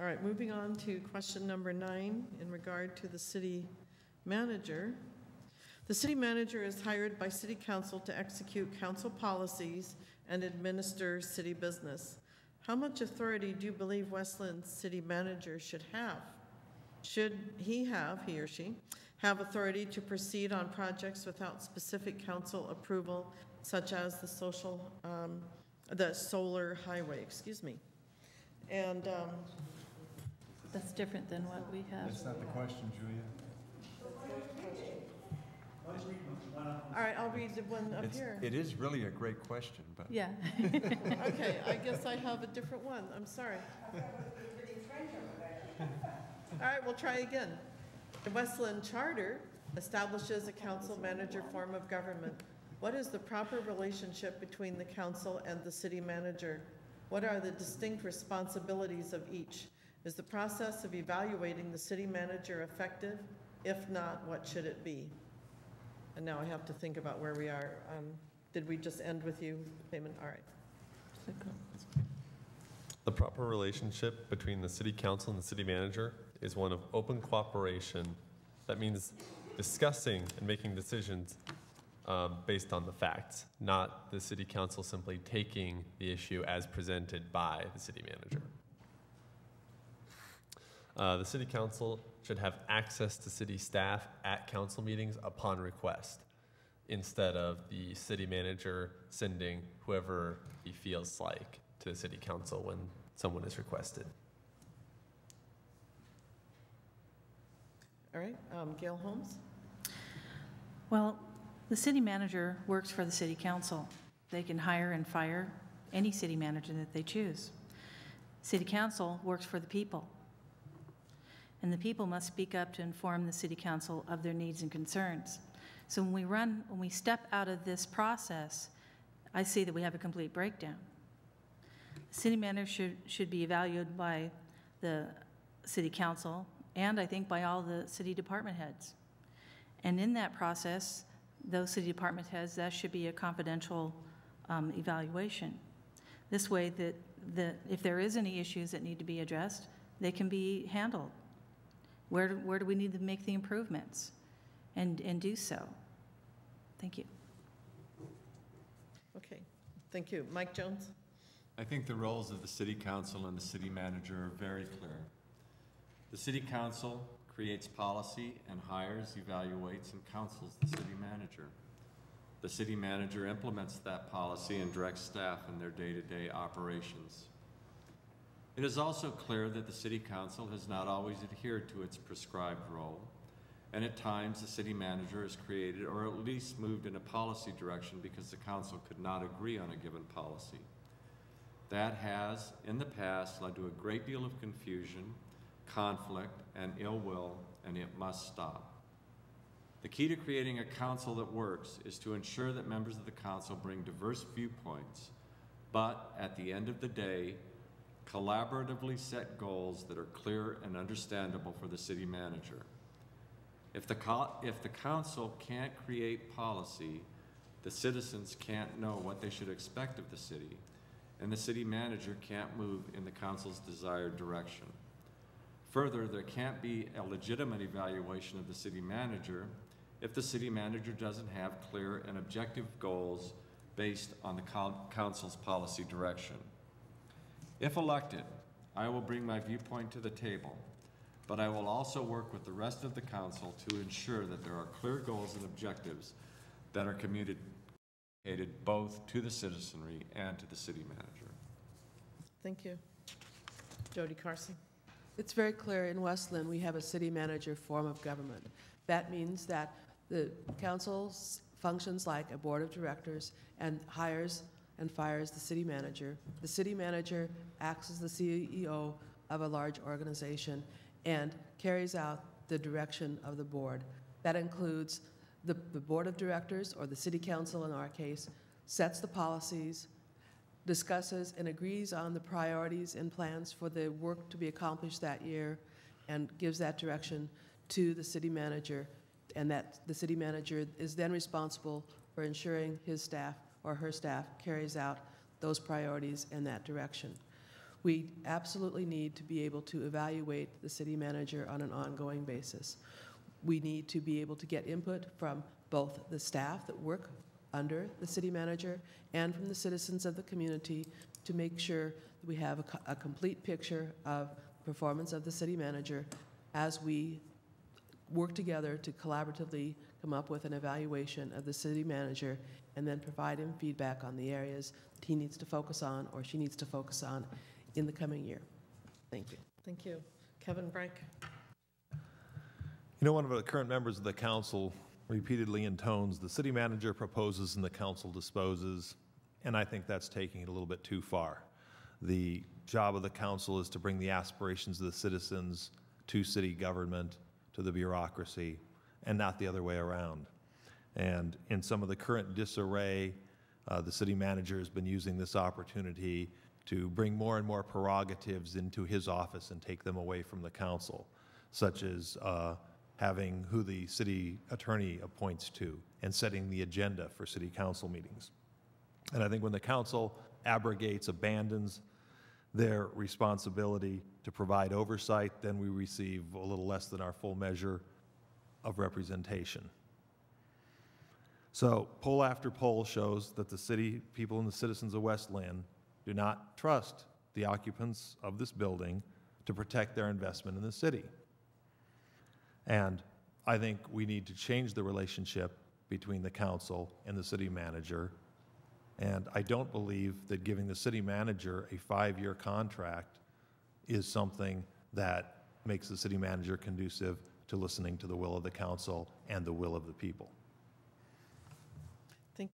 All right, moving on to question number 9 in regard to the city manager. The city manager is hired by city council to execute council policies and administer city business. How much authority do you believe West Linn's city manager should have? Should he or she, have authority to proceed on projects without specific council approval, such as the solar highway, And that's different than what we have. That's not the question, Julia. all right, I'll read the one up here. It is really a great question, but Yeah. Okay, I guess I have a different one. I'm sorry. All right, we'll try again. The West Linn Charter establishes a council manager form of government. What is the proper relationship between the council and the city manager? What are the distinct responsibilities of each? Is the process of evaluating the city manager effective? If not, what should it be? And now I have to think about where we are. Did we just end with you, Payman? All right. The proper relationship between the city council and the city manager is one of open cooperation. That means discussing and making decisions based on the facts, not the city council simply taking the issue as presented by the city manager. The city council should have access to city staff at council meetings upon request, instead of the city manager sending whoever he feels like to the city council when someone is requested. All right, Gail Holmes. Well, the city manager works for the city council. They can hire and fire any city manager that they choose. City council works for the people. And the people must speak up to inform the city council of their needs and concerns. So when we step out of this process, I see that we have a complete breakdown. The city manager should be evaluated by the city council and I think by all the city department heads. And in that process, those city department heads, that should be a confidential evaluation. This way that if there is any issues that need to be addressed, they can be handled. Where do we need to make the improvements and do so? Thank you. Okay, thank you. Mike Jones? I think the roles of the city council and the city manager are very clear. The city council creates policy and hires, evaluates, and counsels the city manager. The city manager implements that policy and directs staff in their day-to-day operations. It is also clear that the city council has not always adhered to its prescribed role, and at times the city manager has created or at least moved in a policy direction because the council could not agree on a given policy. That has, in the past, led to a great deal of confusion, conflict, and ill will, and it must stop. The key to creating a council that works is to ensure that members of the council bring diverse viewpoints, but at the end of the day, collaboratively set goals that are clear and understandable for the city manager. If the council can't create policy, the citizens can't know what they should expect of the city, and the city manager can't move in the council's desired direction. Further, there can't be a legitimate evaluation of the city manager if the city manager doesn't have clear and objective goals based on the council's policy direction. If elected, I will bring my viewpoint to the table, but I will also work with the rest of the council to ensure that there are clear goals and objectives that are communicated both to the citizenry and to the city manager. Thank you. Jody Carson. It's very clear in West Linn we have a city manager form of government. That means that the council functions like a board of directors and hires and fires the city manager. The city manager acts as the CEO of a large organization and carries out the direction of the board. That includes the board of directors, or the city council in our case, sets the policies, discusses and agrees on the priorities and plans for the work to be accomplished that year, and gives that direction to the city manager, and that the city manager is then responsible for ensuring his staff or her staff carries out those priorities and that direction. We absolutely need to be able to evaluate the city manager on an ongoing basis. We need to be able to get input from both the staff that work under the city manager and from the citizens of the community to make sure that we have a complete picture of the performance of the city manager as we work together to collaboratively come up with an evaluation of the city manager and then provide him feedback on the areas that he needs to focus on or she needs to focus on in the coming year. Thank you. Thank you. Kevin Brank. You know, one of the current members of the council repeatedly intones, the city manager proposes and the council disposes, and I think that's taking it a little bit too far. The job of the council is to bring the aspirations of the citizens to city government, to the bureaucracy, and not the other way around. And in some of the current disarray, the city manager has been using this opportunity to bring more and more prerogatives into his office and take them away from the council, such as having who the city attorney appoints to and setting the agenda for city council meetings. And I think when the council abrogates, abandons their responsibility to provide oversight, then we receive a little less than our full measure of representation. So poll after poll shows that the city people and the citizens of West Linn do not trust the occupants of this building to protect their investment in the city. And I think we need to change the relationship between the council and the city manager. And I don't believe that giving the city manager a 5-year contract is something that makes the city manager conducive to listening to the will of the council and the will of the people.